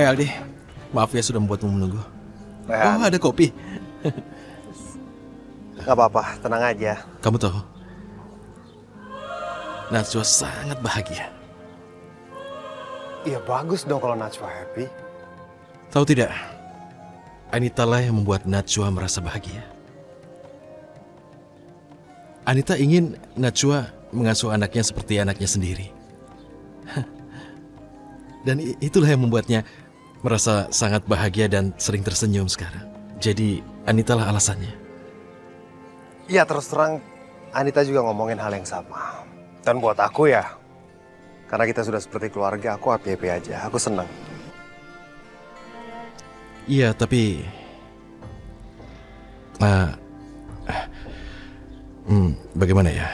Hai Aldi, maaf ya sudah membuatmu menunggu. Rehan. Oh, ada kopi. Gak apa-apa, tenang aja. Kamu tahu, Najwa sangat bahagia. Iya bagus dong kalau Najwa happy. Tahu tidak, Anita lah yang membuat Najwa merasa bahagia. Anita ingin Najwa mengasuh anaknya seperti anaknya sendiri. Dan itulah yang membuatnya merasa sangat bahagia dan sering tersenyum sekarang. Jadi Anita lah alasannya. Iya terus terang, Anita juga ngomongin hal yang sama. Dan buat aku ya, karena kita sudah seperti keluarga, aku happy-happy aja, aku senang. Iya, tapi bagaimana ya?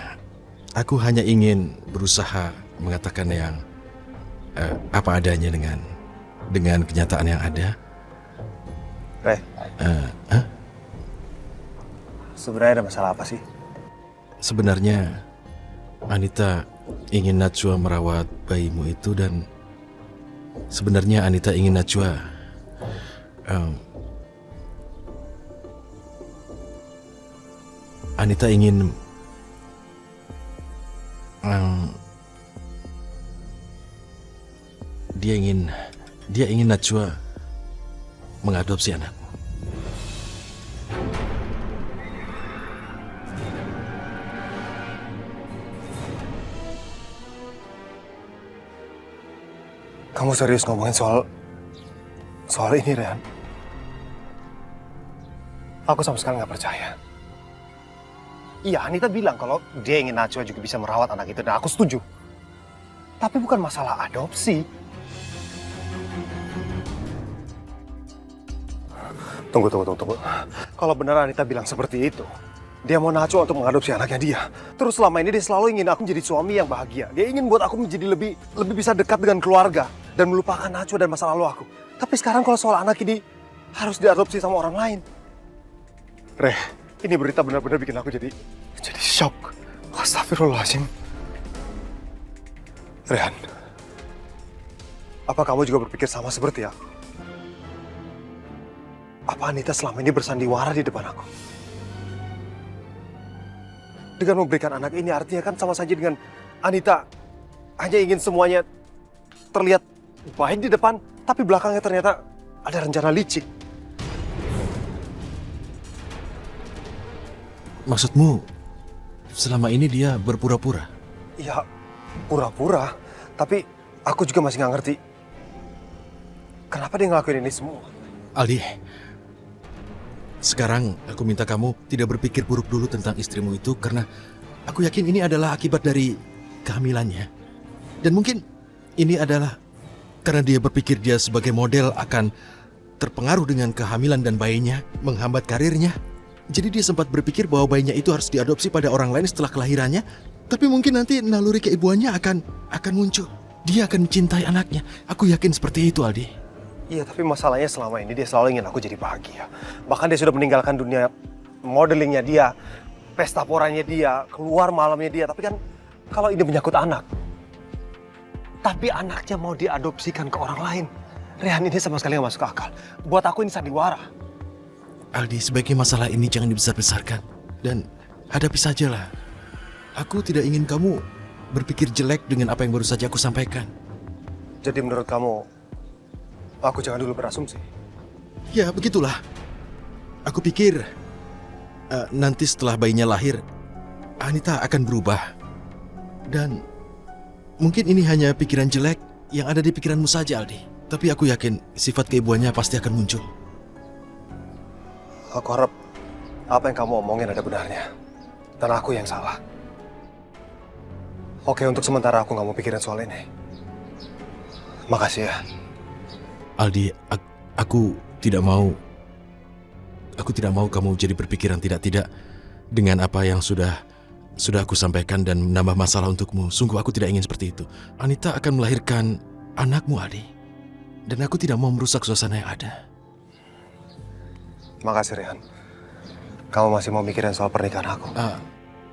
Aku hanya ingin berusaha mengatakan yang apa adanya dengan kenyataan yang ada. Sebenarnya ada masalah apa sih? Sebenarnya Anita ingin Najwa merawat bayimu itu, dan sebenarnya Anita ingin Najwa Anita ingin dia ingin Najwa mengadopsi anakmu. Kamu serius ngomongin soal ini, Rehan? Aku sama sekali nggak percaya. Iya, Anita bilang kalau dia ingin Najwa juga bisa merawat anak itu, dan aku setuju. Tapi bukan masalah adopsi. Tunggu. Kalau benar Anita bilang seperti itu, dia mau Najwa untuk mengadopsi anaknya dia. Terus selama ini dia selalu ingin aku menjadi suami yang bahagia. Dia ingin buat aku menjadi lebih bisa dekat dengan keluarga dan melupakan Najwa dan masa lalu aku. Tapi sekarang kalau soal anak ini harus diadopsi sama orang lain. Reh, ini berita benar-benar bikin aku jadi shock. Astagfirullahaladzim. Rehan, apa kamu juga berpikir sama seperti aku? Apa Anita selama ini bersandiwara di depan aku? Dengan memberikan anak ini artinya kan sama saja dengan Anita hanya ingin semuanya terlihat baik di depan, tapi belakangnya ternyata ada rencana licik. Maksudmu, selama ini dia berpura-pura? Ya, pura-pura. Tapi aku juga masih nggak ngerti kenapa dia ngelakuin ini semua. Aldi, sekarang aku minta kamu tidak berpikir buruk dulu tentang istrimu itu, karena aku yakin ini adalah akibat dari kehamilannya. Dan mungkin ini adalah karena dia berpikir dia sebagai model akan terpengaruh dengan kehamilan dan bayinya, menghambat karirnya. Jadi dia sempat berpikir bahwa bayinya itu harus diadopsi pada orang lain setelah kelahirannya. Tapi mungkin nanti naluri keibuannya akan muncul. Dia akan mencintai anaknya. Aku yakin seperti itu, Aldi. Iya, tapi masalahnya selama ini dia selalu ingin aku jadi bahagia. Bahkan dia sudah meninggalkan dunia modelingnya dia, pesta poranya dia, keluar malamnya dia. Tapi kan kalau ini menyangkut anak, tapi anaknya mau diadopsikan ke orang lain, Rehan, ini sama sekali nggak masuk akal. Buat aku ini sandiwara. Aldi, sebaiknya masalah ini jangan dibesar-besarkan. Dan hadapi sajalah. Aku tidak ingin kamu berpikir jelek dengan apa yang baru saja aku sampaikan. Jadi menurut kamu, aku jangan dulu berasumsi? Ya, begitulah. Aku pikir nanti setelah bayinya lahir, Anita akan berubah. Dan mungkin ini hanya pikiran jelek yang ada di pikiranmu saja, Aldi. Tapi aku yakin sifat keibuannya pasti akan muncul. Aku harap apa yang kamu omongin ada benarnya. Dan aku yang salah. Oke, untuk sementara aku nggak mau pikirin soal ini. Makasih ya. Aldi, aku tidak mau kamu jadi berpikiran tidak-tidak dengan apa yang sudah aku sampaikan dan menambah masalah untukmu. Sungguh aku tidak ingin seperti itu. Anita akan melahirkan anakmu, Aldi. Dan aku tidak mau merusak suasana yang ada. Makasih, Rehan. Kamu masih mau mikirin soal pernikahan aku?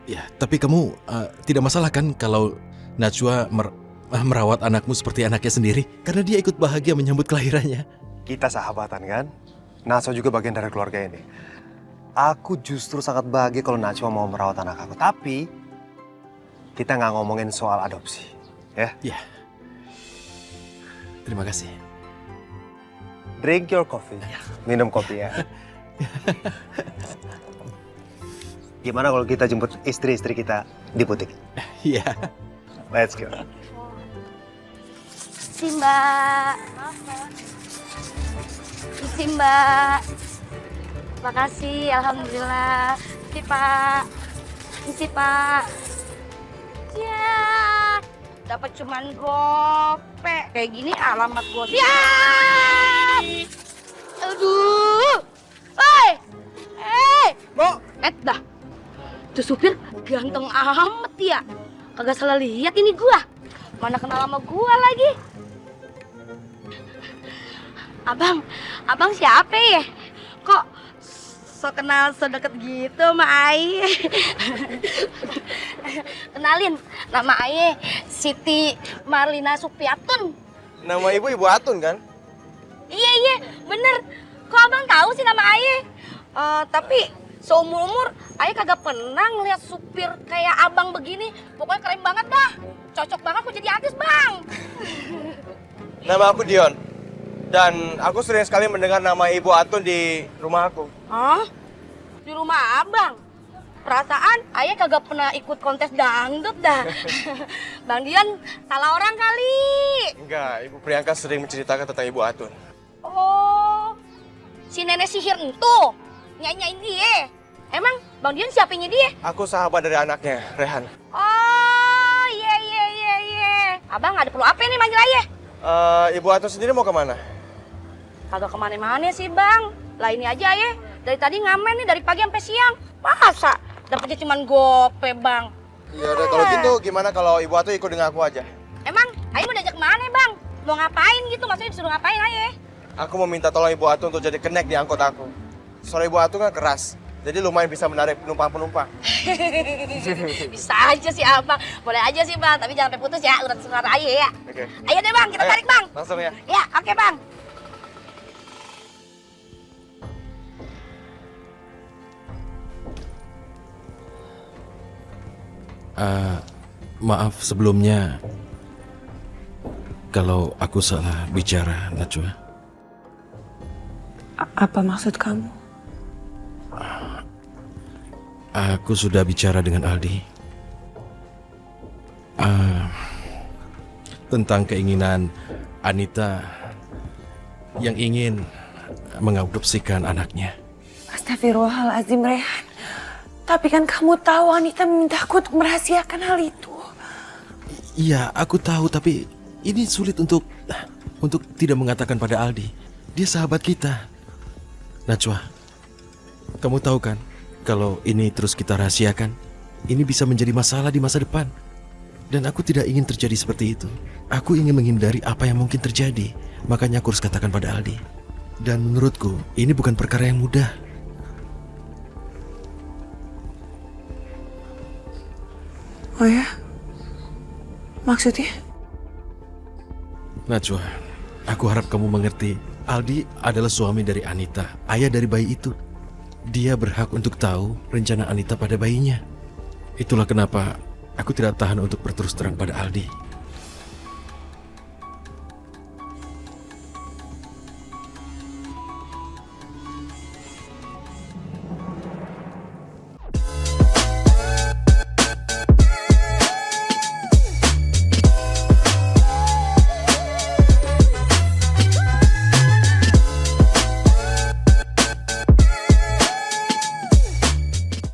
Ya, tapi kamu tidak masalah kan kalau Najwa merawat anakmu seperti anaknya sendiri karena dia ikut bahagia menyambut kelahirannya. Kita sahabatan kan? Najwa juga bagian dari keluarga ini. Aku justru sangat bahagia kalau Najwa mau merawat anak aku. Tapi kita nggak ngomongin soal adopsi, ya? Ya. Terima kasih. Drink your coffee. Minum kopi ya. Gimana kalau kita jemput istri-istri kita di butik? Iya. Let's go. Isi Mbak. Isi Mbak. Makasih, alhamdulillah. Isi Pak. Isi Pak. Ya, dapat cuman gope. Kayak gini alamat gue. Ya. Aduh. Oi. Bo. Dah. Tuh supir ganteng amat ya. Kagak salah lihat ini gua. Mana kenal sama gua lagi. Abang siapa ya? Kok so kenal sedekat gitu sama Aye? Kenalin, nama Aye Siti Marlina Supiatun. Nama ibu Atun kan? Iya, bener. Kok abang tahu sih nama Aye? Tapi seumur-umur Aye kagak pernah ngeliat supir kayak abang begini. Pokoknya keren banget dah. Cocok banget aku jadi artis, Bang. Nama aku Dion. Dan aku sering sekali mendengar nama Ibu Atun di rumah aku. Hah? Di rumah abang? Perasaan Aye kagak pernah ikut kontes dangdut dah. Bang Dion salah orang kali. Enggak, Ibu Priyanka sering menceritakan tentang Ibu Atun. Oh, si nenek sihir itu nyanyain dia. Emang Bang Dion siapanya dia? Aku sahabat dari anaknya, Rehan. Oh, iya. Abang ada perlu apa nih manggil Aye? Ibu Atun sendiri mau kemana? Kagak kemana-mana sih Bang. Lah ini aja Aye. Dari tadi ngamen nih dari pagi sampai siang. Masa dapetnya cuma gope Bang? Ya udah kalau gitu gimana kalau Ibu Atun ikut dengan aku aja? Emang Aye mau diajak kemana Bang? Mau ngapain gitu? Maksudnya disuruh ngapain Aye? Aku mau minta tolong Ibu Atun untuk jadi kenek di angkot aku. Soalnya Ibu Atun kan keras. Jadi lumayan bisa menarik penumpang-penumpang. Bisa aja sih abang, boleh aja sih bang, tapi jangan sampai putus ya, urat suara Aye ya. Oke. Ayo deh bang, kita tarik bang. Langsung ya. Ya, oke bang. Maaf sebelumnya kalau aku salah bicara, Najwa. Apa maksud kamu? Aku sudah bicara dengan Aldi tentang keinginan Anita yang ingin mengadopsikan anaknya. Astagfirullahaladzim, Rehan. Tapi kan kamu tahu Anita meminta aku untuk merahasiakan hal itu. Iya, aku tahu, tapi ini sulit untuk tidak mengatakan pada Aldi. Dia sahabat kita. Najwa, kamu tahu kan, kalau ini terus kita rahasiakan, ini bisa menjadi masalah di masa depan. Dan aku tidak ingin terjadi seperti itu. Aku ingin menghindari apa yang mungkin terjadi. Makanya aku harus katakan pada Aldi. Dan menurutku, ini bukan perkara yang mudah. Oh ya? Maksudnya? Najwa, aku harap kamu mengerti. Aldi adalah suami dari Anita, ayah dari bayi itu. Dia berhak untuk tahu rencana Anita pada bayinya. Itulah kenapa aku tidak tahan untuk berterus terang pada Aldi.